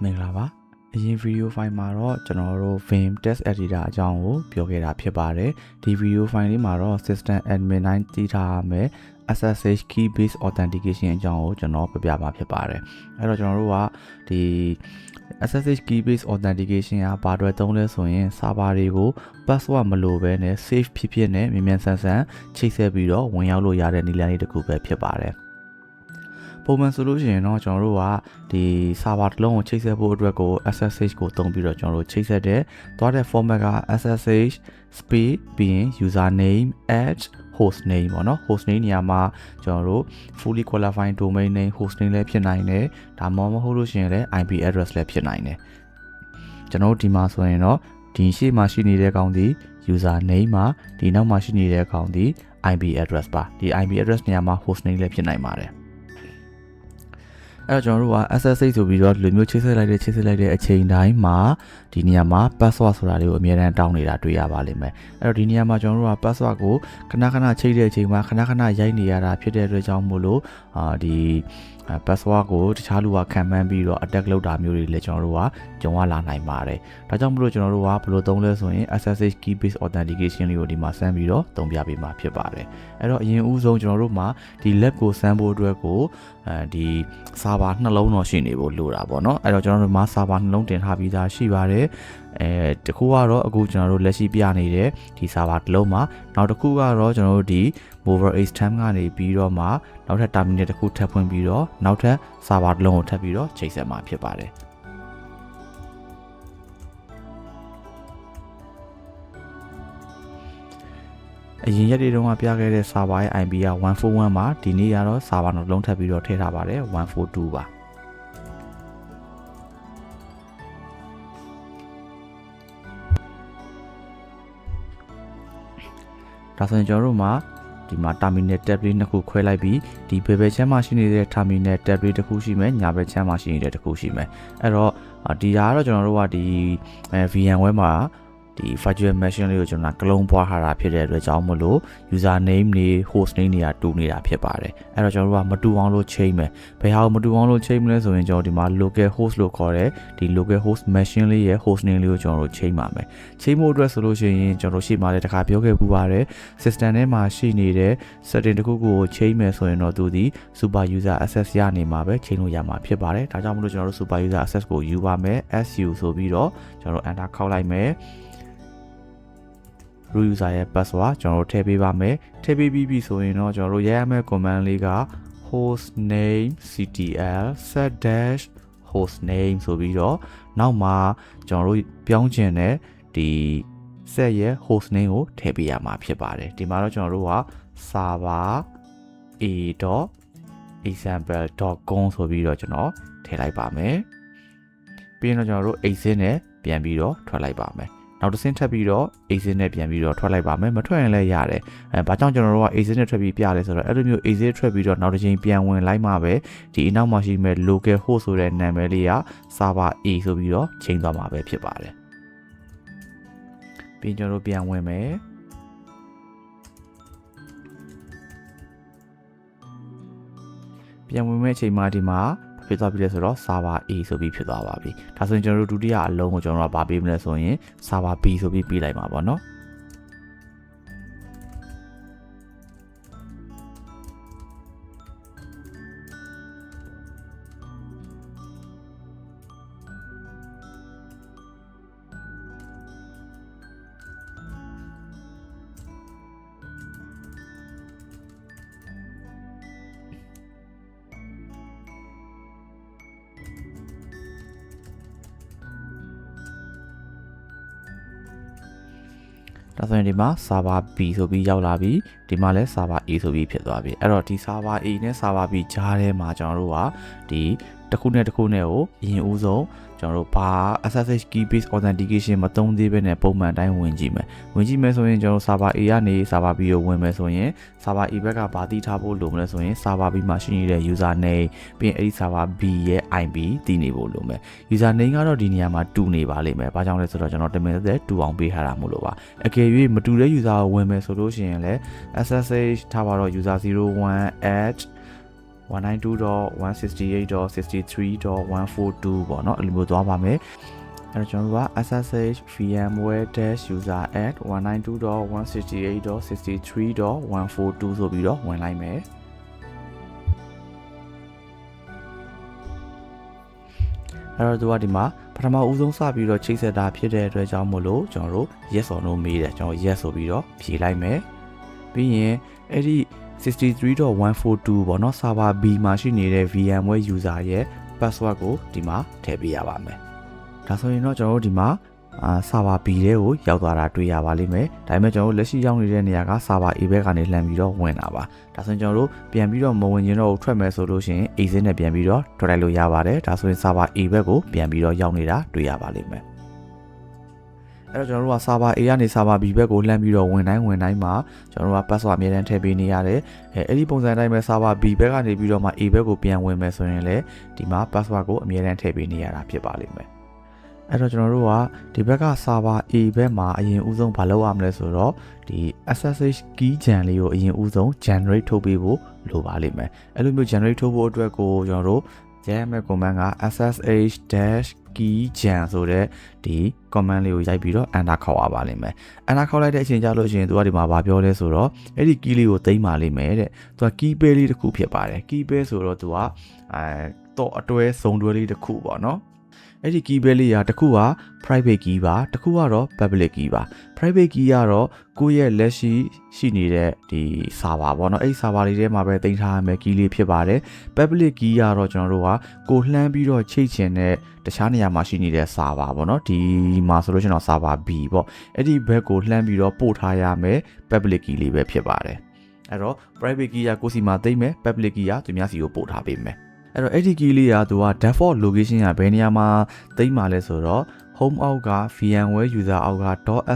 မင်္ဂလာပါအရင် video file မှာတော့ကျွန်တော်တို့ Vim test editor အကြောင်းကိုပြောခဲ့တာဖြစ်ပါတယ်ဒီ video file လေးမှာတော့ system admin 9တည်ထားရမယ် SSH key based authentication အကြောင်းကိုကျွန်တော်ပြပြမှာဖြစ်ပါတယ်အဲ့တော့ကျွန်တော်တို့ကဒီ SSH key based authentication ကဘာတွေသုံးလဲဆိုရင် server တွေကို password မလိုဘဲနဲ့ safe ဖြစ်ဖြစ်နဲ့မြန်မြန်ဆန်ဆန်ချိတ်ဆက်ပြီးတော့ဝင်ရောက်လို့ရတဲ့နည်းလမ်းလေးတစ်ခုပဲဖြစ်ပါတယ်ပုံမှန်ဆိုလို့ရှိရင်တော့ကျွန်တော်တို့ကဒီ server တစ်လုံးကိုချိတ်ဆက်ဖို့အတွက်ကို SSH ကိုသုံးပြီးတော့ကျွန်တော်တို့ချိတ်ဆက်တဲ့သွားတဲ့ format က SSH space ပြီးရင် username @hostname ပေါ့နော် hostname နေရာမှာကျွန်တော်တို့ fully qualified domain name hostname လည်းဖြစ်နိုင်တယ်ဒါမှမဟုတ်လို့ရှိရင်လည်း IP address လည်းဖြစ်နိုင်တယ်ကျွန်တော်တို့ဒီမှာဆိုရင်တော့ဒီရှေ့မှာရှိနေတဲ့ကောင်ဒီ username မှာဒီနောက်မှာရှိနေတဲ့ကောင်ဒီ IP address ပါဒီ IP address နေရာမှာ hostname လည်းဖြစ်နိုင်ပါတယ်အဲ့တော့ကျွန်တော်တို့က SSH ဆိုပြီးတော့လူမျိုးချိတ်ဆက်လိုက်တဲ့အချိန်တိုင်းမှာဒီနေရာမှာ password ဆိုတာလေးကိုအမြဲတမ်းတောင်းနေတာတွေ့ရပါလိမ့်မယ်အဲ့တော့ဒီနေရာမှာကျွန်တော်တို့က password ကိုခဏချိတ်တဲ့အချိန်မှာခဏရိုက်နေရတာဖြစ်တဲ့အတွက်ကြောင့်မို့လို့ဒီ password ကိုတခြားလူကခံမှန်းပြီးတော့ attack လုပ်တာမျိုးတွေလည်းကျွန်တော်တို့ကကြုံရလာနိုင်ပါတယ်ဒါကြောင့်မို့လို့ကျွန်တော်တို့ကဘယ်လိုသုံးလဲဆိုရင် SSH key based authentication လေးကိုဒီမှာစမ်းပြီးတော့သုံးပြပေးမှာဖြစ်ပါတယ်အဲ့တော့အရင်ဦးဆုံးကျွန်တော်တို့မှာဒီ lab ကိုစမ်းဖို့အတွက်ကိုဒီ server နှလုံးတော့ရှိနေဖို့လိုတာပေါ့နော်အဲ့တော့ကျွန်တော်တို့မှာ server နှလုံးတင်ထားပြီးသားရှိပါတယ်တခုကတော့အခုကျွန်တော်တို့လက်ရှိပြနေတဲ့ဒီ server တစ်လုံးမှာနောက်တစ်ခုကတော့ကျွန်တော်တို့ဒီ mobile extend ကနေပြီးတော့မှနောက်ထပ် terminal တစ်ခုထပ်ဖွင့်ပြီးတော့နောက်ထပ် server တစ်လုံးကိုထပ်ပြီးတော့ချိတ်ဆက်မှာဖြစ်ပါတယ်အရင်ရက်တွေတုန်းကပြခဲ့တဲ့ server ရဲ့ IP က141ပါဒီနေ့ကတော့ server နှလုံးထပ်ပြီးတော့ထည့်ထားပါတယ်142ပါဒါဆိုရင်ကျွန်တော်တို့မှာဒီမှာ terminal tab လေးနှစ်ခုခွဲလိုက်ပြီးဒီဘယ်ဘက်ချမ်းမှာရှိနေတဲ့ terminal tab လေးတစ်ခုရှိမယ်ညာဘက်ချမ်းမှာရှိနေတဲ့တစ်ခုရှိမယ်အဲ့တော့ဒီဟာကတော့ကျွန်တော်တို့ကဒီ VMware မှာဒီ virtual machine လေးကိုကျွန်တော်ကလုံးပွားထားတာဖြစ်တဲ့အတွက်ကြောင့်မလို့ user name တွေ host name တွေကတူနေတာဖြစ်ပါတယ်အဲ့တော့ကျွန်တော်တို့ကမတူအောင်လို့ချိန်မယ်ဘယ်ဟာကိုမတူအောင်လို့ချိန်မလဲဆိုရင်ကျွန်တော်ဒီမှာ local host လို့ခေါ်တဲ့ဒီ local host machine လေးရဲ့ host name လေးကိုကျွန်တော်တို့ချိန်ပါမယ်ချိန်ဖို့အတွက်ဆိုလို့ရှိရင်ကျွန်တော်တို့ရှေ့မှာလည်းတစ်ခါပြောခဲ့ပူပါတယ် system ထဲမှာရှိနေတဲ့ setting တစ်ခုကိုချိန်မယ်ဆိုရင်တော့သူဒီ super user access ရနေမှာပဲချိန်လို့ရမှာဖြစ်ပါတယ်ဒါကြောင့်မလို့ကျွန်တော်တို့ super user access ကိုယူပါမယ် su ဆိုပြီးတော့ကျွန်တော်တို့ enter ခောက်လိုက်မယ်root user ရဲ့ password ကျွန်တော်တို့ထည့်ပေးပါမယ်ထည့်ပေးပြီးပြီဆိုရင်တော့ကျွန်တော်တို့ရရမယ့် command လေးက hostname ctl set-hostname ဆိုပြီးတော့နောက်မှာကျွန်တော်တို့ပြောင်းချင်တဲ့ဒီ set ရဲ့ hostname ကိုထည့်ပေးရမှာဖြစ်ပါတယ်ဒီမှာတော့ကျွန်တော်တို့က server a.example.com ဆိုပြီးတော့ကျွန်တော်ထည့်လိုက်ပါမယ်ပြီးရင်တော့ကျွန်တော်တို့ exit နဲ့ပြန်ပြီးတော့ထွက်လိုက်ပါမယ်နောက်တစ်ဆင့်ထပ်ပြီးတော့ exit နဲ့ပြန်ပြီးတော့ထွက်လိုက်ပါမယ်မထွက်ရင်လည်းရတယ်ဘာကြောင့်ကျွန်တော်တို့က exit နဲ့ထွက်ပြီးပြလဲဆိုတော့အဲ့လိုမျိုး exit ထွက်ပြီးတော့နောက်တစ်ချိန်ပြန်ဝင်လိုက်မှပဲဒီအနောက်မှာရှိမဲ့ local host ဆိုတဲ့နာမည်လေးက server A ဆိုပြီးတော့ချိန်သွားမှာပဲဖြစ်ပါတယ်ပြီးကျွန်တော်တို့ပြန်ဝင်မယ်ပြန်ဝင်မဲ့အချိန်မှာဒီမှာဖြစ်သွားပြီလဲဆိုတော့ server A ဆိုပြီးဖြစ်သွားပါပြီဒါဆိုရင်ကျွန်တော်တို့ဒုတိယအလုံးကိုကျွန်တော်တို့ကဗာပေးမလဲဆိုရင် server B ဆိုပြီးပေးလိုက်မှာပေါ့နော်ဒါဆိုရင်ဒီမှာ server B ဆိုပြီးရောက်လာပြီဒီမှာလည်း server A ဆိုပြီးဖြစ်သွားပြီအဲ့တော့ဒီ server A နဲ့ server B ကြားထဲမှာကျွန်တော်တို့ကဒီတစ်ခုနဲ့ကိုအရင်ဦးဆုံးကျွန်တော်တို့ဘာ SSH key based authentication မသုံးသေးဘဲနဲ့ပုံမှန်တိုင်းဝင်ကြည့်မယ်ဆိုရင်ကျွန်တော် server A ကနေ server B ကိုဝင်မယ်ဆိုရင် server A ဘက်ကဘာတည်ထားဖို့လိုမလဲဆိုရင် server B မှာရှိနေတဲ့ user name ပြီးရင်အဲ့ဒီ server B ရဲ့ IP တည်နေဖို့လိုမယ် user name ကတော့ဒီနေရာမှာတူနေပါလိမ့်မယ်ဘာကြောင့်လဲဆိုတော့ကျွန်တော်တမင်သက်တူအောင်ပေးထားတာမို့လို့ပါအကယ်၍မတူတဲ့ user ကိုဝင်မယ်ဆိုလို့ရှိရင်လည်း SSH ထားပါတော့ user 01 192.168.63.142 ပေါ့နော်အဲ့လိုမျိုးသွားပါမယ်အဲ့တော့ကျွန်တော်တို့က SSH VMware dash user at 192.168.63.142 ဆိုပြီးတော့ဝင်လိုက်မယ်အဲ့တော့သူကဒီမှာပထမဦးဆုံးစပြီးတော့ချိတ်ဆက်တာဖြစ်တဲ့အတွက်ကြောင့်မို့လို့ကျွန်တော်တို့ yes or no မေးတယ်ကျွန်တော် yes ဆိုပြီးတော့ဖြေလိုက်မယ်ပြီးရင်အဲ့ဒီ 63.142 ပေါ့နော် server B မှာရှိနေတဲ့ VMware user ရဲ့ password ကိုဒီမှာထည့်ပေးရပါမယ်ဒါဆိုရင်တော့ကျွန်တော်တို့ဒီမှာserver B ထဲကိုရောက်သွားတာတွေ့ရပါလိမ့်မယ်ဒါပေမဲ့ကျွန်တော်တို့လက်ရှိရောက်နေတဲ့နေရာက server A ဘက်ကနေလှမ်းပြီးတော့ဝင်တာပါဒါဆိုရင်ကျွန်တော်တို့ပြန်ပြီးတော့မဝင်ရင်တော့ထွက်မယ်ဆိုလို့ရှိရင် exit နဲ့ပြန်ပြီးတော့ထွက်လိုက်လို့ရပါတယ်ဒါဆိုရင် server A ဘက်ကိုပြန်ပြီးတော့ရောက်နေတာတွေ့ရပါလိမ့်မယ်အဲ့တော့ကျွန်တော်တို့က server A ကနေ server B ဘက်ကိုလှမ်းပြီးတော့ဝင်တိုင်းမှာကျွန်တော်တို့က password အမြဲတမ်းထည့်ပေးနေရတယ်အဲ့ဒီပုံစံတိုင်းပဲ server B ဘက်ကနေပြီးတော့မှ A ဘက်ကိုပြန်ဝင်မယ်ဆိုရင်လည်းဒီမှာ password ကိုအမြဲတမ်းထည့်ပေးနေရတာဖြစ်ပါလိမ့်မယ်အဲ့တော့ကျွန်တော်တို့ကဒီဘက်က server A ဘက်မှာအရင်ဦးဆုံးဘာလုပ်ရမလဲဆိုတော့ဒီ SSH key gen လေးကိုအရင်ဦးဆုံး generate ထုတ်ပေးဖို့လိုပါလိမ့်မယ်အဲ့လိုမျိုး generate ထုတ်ဖို့အတွက်ကိုကျွန်တော်တို့ရရမယ့် command က ssh-keygen ဆိုတဲ့ဒီ command လေးကိုရိုက်ပြီးတော့ enter ခေါက်ရပါလိမ့်မယ် enter ခေါက်လိုက်တဲ့အချိန်ကျလို့ရှိရင်သူကဒီမှာဗာပြောလဲဆိုတော့အဲ့ဒီ key လေးကိုသိမ်းပါလိမ့်မယ်တဲ့သူက key pair လေးတစ်ခုဖြစ်ပါတယ် key pair ဆိုတော့သူကတော့အတွဲစုံတွဲလေးတစ်ခုပေါ့နော်အဲ့ဒီ key pair လေးရာတစ်ခုက private key ပါတစ်ခုကတော့ public key ပါ private key ကတော့ကိုယ့်ရဲ့လက်ရှိနေတဲ့ဒီ server ပေါ့နော်အဲ့ဒီ server လေးထဲမှာပဲတင်ထားရမယ့် key လေးဖြစ်ပါတယ် public key ကတော့ကျွန်တော်တို့ကကိုလှမ်းပြီးတော့ချိတ်ချင်တဲ့တခြားနေရာမှာရှိနေတဲ့ server ပေါ့နော်ဒီမှာဆိုလို့ရှိရင်တော့ server B ပေါ့အဲ့ဒီဘက်ကိုလှမ်းပြီးတော့ပို့ထားရမယ့် public key လေးပဲဖြစ်ပါတယ်အဲ့တော့ private key ကကိုစီမှာသိမ့်မယ် public key ကသူများစီကိုပို့ထားပေးမယ်အဲ့တော့ AD key လေးကသူက default location ကဘယ်နေရာမှာသိမ်းပါလဲဆိုတော့ home အောက်က VMware user အောက်က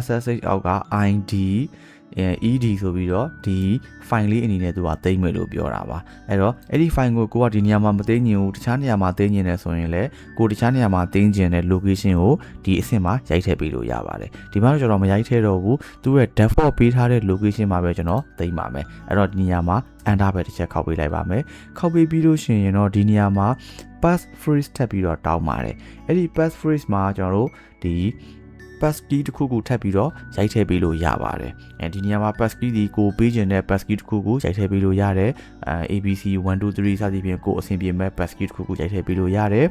.ssh အောက်က id ed ဆိုပြီးတော့ဒီ file လေးအနေနဲ့သူကသိမ်းမယ်လို့ပြောတာပါအဲ့တော့အဲ့ဒီ file ကိုကဒီနေရာမှာမသိမ်းရင်ဘူးတခြားနေရာမှာသိမ်းရင်လည်းဆိုရင်လည်းကိုတခြားနေရာမှာသိမ်းခြင်းတဲ့ location ကိုဒီအဆင့်မှာရိုက်ထည့်ပေးလို့ရပါတယ်ဒီမှာတော့ကျွန်တော်မရိုက်ထည့်တော့ဘူးသူ့ရဲ့ default ပေးထားတဲ့ location မှာပဲကျွန်တော်သိမ်းပါမယ်အဲ့တော့ဒီနေရာမှာ enter ပဲတစ်ချက်ခောက်ပေးလိုက်ပါမယ်ခောက်ပေးပြီးလို့ရှိရင်တော့ဒီနေရာမှာ passphrase ထပ်ပြီးတော့တောင်းပါတယ်အဲ့ဒီ passphrase မှာကျွန်တော်တို့ဒီ pass key တစ်ခုခုထပ်ပြီးတော့ရိုက်ထည့်ပေးလို့ရပါတယ်အဲဒီနေရာမှာ pass key ဒီကိုပေးခြင်းတဲ့ pass key တစ်ခုခုရိုက်ထည့်ပေးလို့ရတယ်ABC 1 2 3စသဖြင့်ကိုအဆင်ပြေမဲ့ pass key တစ်ခုခုရိုက်ထည့်ပေးလို့ရတယ်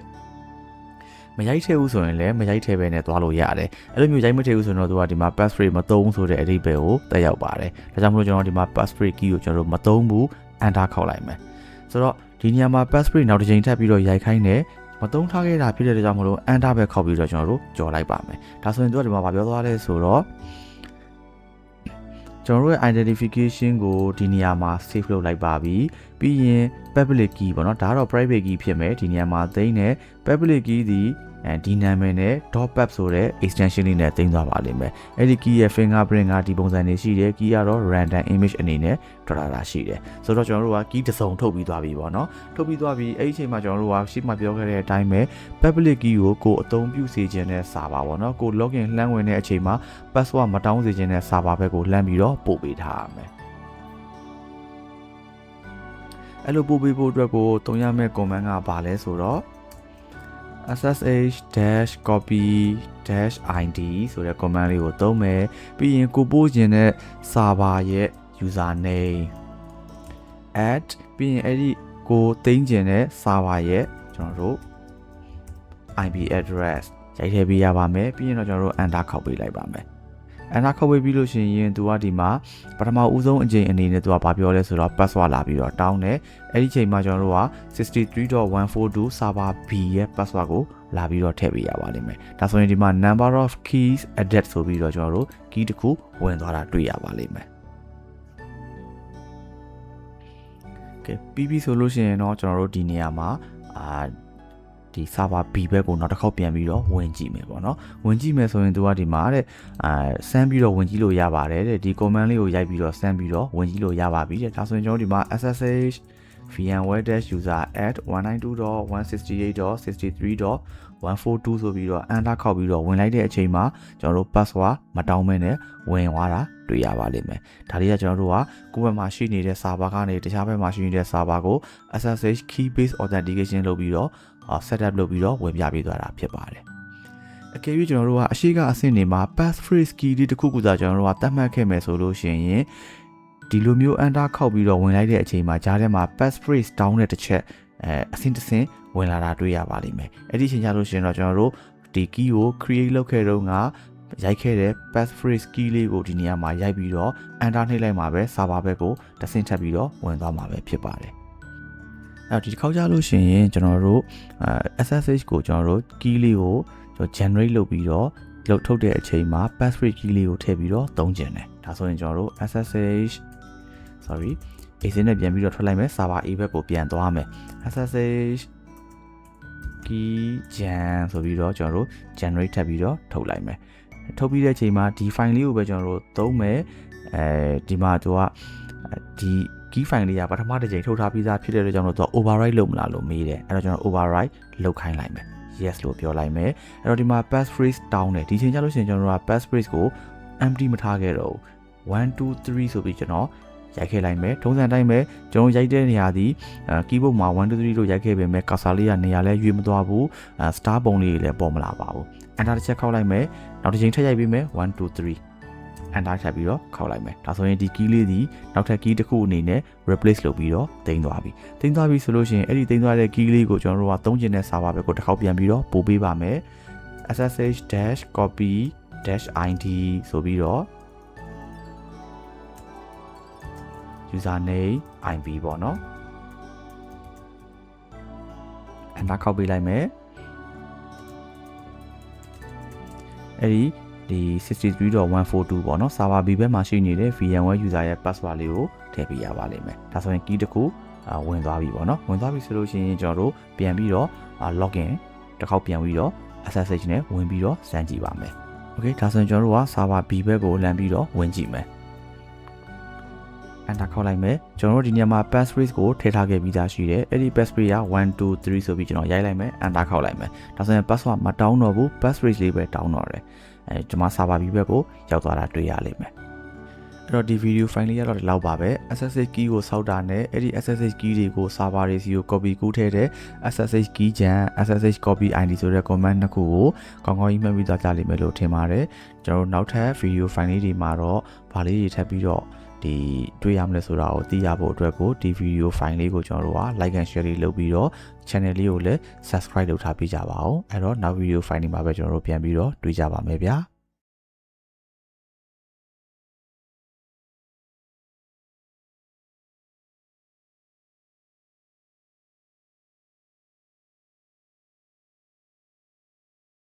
မရိုက်ထည့်ဘူးဆိုရင်လည်းမရိုက်ထည့်ပဲနဲ့သွားလို့ရတယ်အဲ့လိုမျိုးရိုက်မထည့်ဘူးဆိုတော့သူကဒီမှာ passphrase မသုံးဆိုတဲ့အဓိပ္ပာယ်ကိုတက်ရောက်ပါတယ်ဒါကြောင့်မလို့ကျွန်တော်ဒီမှာ passphrase key ကိုကျွန်တော်တို့မသုံးဘူး enter ခောက်လိုက်မယ်ဆိုတော့ဒီနေရာမှာ passphrase နောက်တစ်ချိန်ထပ်ပြီးတော့ရိုက်ခိုင်းတယ်မသုံးထားခဲ့တာဖြစ်တဲ့ကြောင့်မလို့ enter ပဲခောက်ပြီးတော့ကျွန်တော်တို့ကြော်လိုက်ပါမယ်ဒါဆိုရင်သူကဒီမှာဗာပြောသွားလဲဆိုတော့ကျွန်တော်တို့ရဲ့ identification ကိုဒီနေရာမှာ save လုပ်လိုက်ပါပြီပြီးရင် public key ပေါ့နော်ဒါကတော့ private key ဖြစ်မယ်ဒီနေရာမှာသိမ်းတယ် public key ဒီဒီနာမည်နဲ့ .pub ဆိုတဲ့ extension လေးနဲ့သိမ်းသွားပါလိမ့်မယ်အဲ့ဒီ key ရဲ့ fingerprint ကဒီပုံစံနေရှိတယ် key ကတော့ random image အနေနဲ့ထွက်လာတာရှိတယ်ဆိုတော့ကျွန်တော်တို့က key တစ်စုံထုတ်ပြီးသွားပြီပေါ့နော်ထုတ်ပြီးသွားပြီအဲ့ဒီအချိန်မှာကျွန်တော်တို့ကရှေ့မှာပြောခဲ့တဲ့အတိုင်းပဲ public key ကိုအသုံးပြုစေခြင်းတဲ့ server ပေါ့နော်ကို login လှမ်းဝင်တဲ့အချိန်မှာ password မတောင်းစေခြင်းတဲ့ server ဘက်ကိုလှမ်းပြီးတော့ပို့ပေးထားရမယ်အဲ့လိုပို့ပေးဖို့အတွက်ကိုသုံးရမယ့် command ကဘာလဲဆိုတော့ssh-copy-id ဆိုတဲ့ command လေးကိုသုံးမယ်ပြီးရင်ကိုပို့ခြင်းတဲ့ server ရဲ့ username add ပြီးရင်အဲ့ဒီကိုသိမ်းခြင်းတဲ့ server ရဲ့ကျွန်တော်တို့ IP address ရိုက်ထည့်ပေးရပါမယ်ပြီးရင်တော့ကျွန်တော်တို့ enter ခောက်ပေးလိုက်ပါမယ်enter ခောက်ပေးပြီးလို့ရှိရင်သူကဒီမှာပထမဦးဆုံးအကြိမ်အနေနဲ့သူကဗာပြောလဲဆိုတော့ password လာပြီးတော့တောင်းတယ်အဲ့ဒီချိန်မှာကျွန်တော်တို့က 63.142 server B ရဲ့ password ကိုလာပြီးတော့ထည့်ပေးရပါလိမ့်မယ်ဒါဆိုရင်ဒီမှာ number of keys added ဆိုပြီးတော့ကျွန်တော်တို့ key တစ်ခုဝင်သွားတာတွေ့ရပါလိမ့်မယ်ကဲပြီးပြီဆိုလို့ရှိရင်တော့ကျွန်တော်တို့ဒီနေရာမှာဒီ server B ဘက်ကိုနောက်တစ်ခေါက်ပြန်ပြီးတော့ဝင်ကြည့်မယ်ပေါ့နော်ဝင်ကြည့်မယ်ဆိုရင်သူကဒီမှာတဲ့စမ်းပြီးတော့ဝင်ကြည့်လို့ရပါတယ်တဲ့ဒီ command လေးကိုရိုက်ပြီးတော့စမ်းပြီးတော့ဝင်ကြည့်လို့ရပါပြီတဲ့ဒါဆိုရင်ကျွန်တော်ဒီမှာ ssh vmware-user at 192.168.63.142 ဆိုပြီးတော့ enter ခောက်ပြီးတော့ဝင်လိုက်တဲ့အချိန်မှာကျွန်တော်တို့ password မတောင်းမဲနဲ့ဝင်သွားတာတွေ့ရပါလိမ့်မယ်ဒါလေးကကျွန်တော်တို့ကကိုယ့်ဘက်မှာရှိနေတဲ့ server ကနေတခြားဘက်မှာရှိနေတဲ့ server ကို SSH key based authentication လုပ်ပြီးတော့ setup လုပ်ပြီးတော့ဝင်ပြပေးသွားတာဖြစ်ပါတယ်အကယ်၍ကျွန်တော်တို့ကအရှိကအဆင့်တွေမှာ passphrase key တွေတခုခုသာကျွန်တော်တို့ကသတ်မှတ်ခဲ့မယ်ဆိုလို့ရှိရင်ဒီလိုမျိုး enter ခောက်ပြီးတော့ဝင်လိုက်တဲ့အချိန်မှာကြားထဲမှာ passphrase တောင်းတဲ့တစ်ချက်အဆင့်တစ်ဆင့်ဝင်လာတာတွေ့ရပါလိမ့်မယ်အဲ့ဒီအချိန်ကျလို့ရှိရင်တော့ကျွန်တော်တို့ဒီ key ကို create လုပ်ခဲ့တော့ကရိုက်ခဲ့တဲ့ passphrase key လေးကိုဒီနေရာမှာရိုက်ပြီးတော့ enter နှိပ်လိုက်မှာပဲ server ဘက်ကိုတစ်ဆင့်ထပ်ပြီးတော့ဝင်သွားမှာပဲဖြစ်ပါတယ်အဲ့တော့ဒီတစ်ခေါက်ကြလို့ရှိရင်ကျွန်တော်တို့SSH ကိုကျွန်တော်တို့ key လေးကိုgenerate လုပ်ပြီးတော့လုပ်ထုတ်တဲ့အချိန်မှာ passphrase key လေးကိုထည့်ပြီးတော့သုံးကျင်တယ်ဒါဆိုရင်ကျွန်တော်တို့ SSH exit နဲ့ပြန်ပြီးတော့ထွက်လိုက်မယ် server A ဘက်ကိုပြန်သွားမယ် SSH key gen ဆိုပြီးတော့ကျွန်တော်တို့ generate ထပ်ပြီးတော့ထုတ်လိုက်မယ်ထုတ်ပြီးတဲ့အချိန်မှာဒီ file လေးကိုပဲကျွန်တော်တို့သုံးမယ်ဒီမှာသူကဒီ key file လေးကပထမတစ်ချိန်ထုတ်ထားပြီးသားဖြစ်တဲ့အတွက်ကြောင့်တော့သူ override လုပ်မလားလို့မေးတယ်အဲ့တော့ကျွန်တော် override လုပ်ခိုင်းလိုက်မယ် yes လို့ပြောလိုက်မယ်အဲ့တော့ဒီမှာ passphrase တောင်းတယ်ဒီချိန်ကျလို့ရှိရင်ကျွန်တော်တို့က passphrase ကို empty မထားခဲ့တော့1 2 3ဆိုပြီးကျွန်တော်ရိုက်ခဲ့လိုက်မယ်ထုံးစံတိုင်းပဲကျွန်တော်ရိုက်တဲ့နေရာဒီ keyboard မှာ1 2 3လို့ရိုက်ခဲ့ပေမဲ့ cursor လေးကနေရာလဲရွေးမသွားဘူး star ပုံလေးလည်းပေါ်မလာပါဘူး enter တစ်ချက်ခောက်လိုက်မယ်နောက်တစ်ချိန်ထပ်ရိုက်ပေးမယ်1 2 3 enter ထပ်ပြီးတော့ခောက်လိုက်မယ်ဒါဆိုရင်ဒီ key လေးဒီနောက်ထပ် key တစ်ခုအနေနဲ့ replace လုပ်ပြီးတော့တင်သွားပြီတင်သွားပြီဆိုလို့ရှိရင်အဲ့ဒီတင်သွားတဲ့ key လေးကိုကျွန်တော်တို့ကသုံးကျင်တဲ့ server ဘက်ကိုတစ်ခေါက်ပြန်ပြီးတော့ပို့ပေးပါမယ် ssh-copy-id ဆိုပြီးတော့ username IP ပေါ့နော် enter ခောက်ပေးလိုက်မယ်အဲ့ဒီ63.142 ပေါ့နော် server B ဘက်မှာရှိနေတဲ့ VMware user ရဲ့ password လေးကိုထည့်ပေးရပါလိမ့်မယ်ဒါဆိုရင် key တစ်ခုဝင်သွားပြီပေါ့နော်ဝင်သွားပြီဆိုလို့ရှိရင်ကျွန်တော်တို့ပြန်ပြီးတော့ login တစ်ခေါက်ပြန်ပြီးတော့ SSH နဲ့ဝင်ပြီးတော့စမ်းကြည့်ပါမယ် okay ဒါဆိုရင်ကျွန်တော်တို့က server B ဘက်ကိုလမ်းပြီးတော့ဝင်ကြည့်မယ် enter ခောက်လိုက်မယ်ကျွန်တော်တို့ဒီနေရာမှာ passphrase ကိုထည့်ထားခဲ့ပြီးသားရှိတယ်အဲ့ဒီ passphrase က1 2 3ဆိုပြီးကျွန်တော်ရိုက်လိုက်မယ် enter ခောက်လိုက်မယ်ဒါဆိုရင် password မတောင်းတော့ဘူး passphrase လေးပဲတောင်းတော့တယ်ကျွန်မ server B ဘက်ကိုရောက်သွားတာတွေ့ရလိမ့်မယ်အဲ့တော့ဒီ video file လေးရတော့ဒီလောက်ပါပဲ SSH key ကိုစောက်တာနဲ့အဲ့ဒီ SSH key တွေကို server တွေစီကို copy ကူးထည့်တဲ့ SSH key gen SSH copy id ဆိုတဲ့ command နှစ်ခုကိုကောင်းကောင်းကြီးမှတ်ပြီးသွားကြလိမ့်မယ်လို့ထင်ပါတယ်ကျွန်တော်တို့နောက်ထပ် video file လေးတွေမှာတော့ဗာလေးတွေထပ်ပြီးတော့ဒီတွေ့ရမလဲဆိုတာကိုသိရဖို့အတွက်ကိုဒီ video file လေးကိုကျွန်တော်တို့က like and share လေးလုပ်ပြီးတော့ channel လေးကိုလည်း subscribe လုပ်ထားပေးကြပါဦးအဲ့တော့နောက် video file တွေမှာပဲကျွန်တော်တို့ပြန်ပြီးတော့တွေ့ကြပါမယ်ဗျာ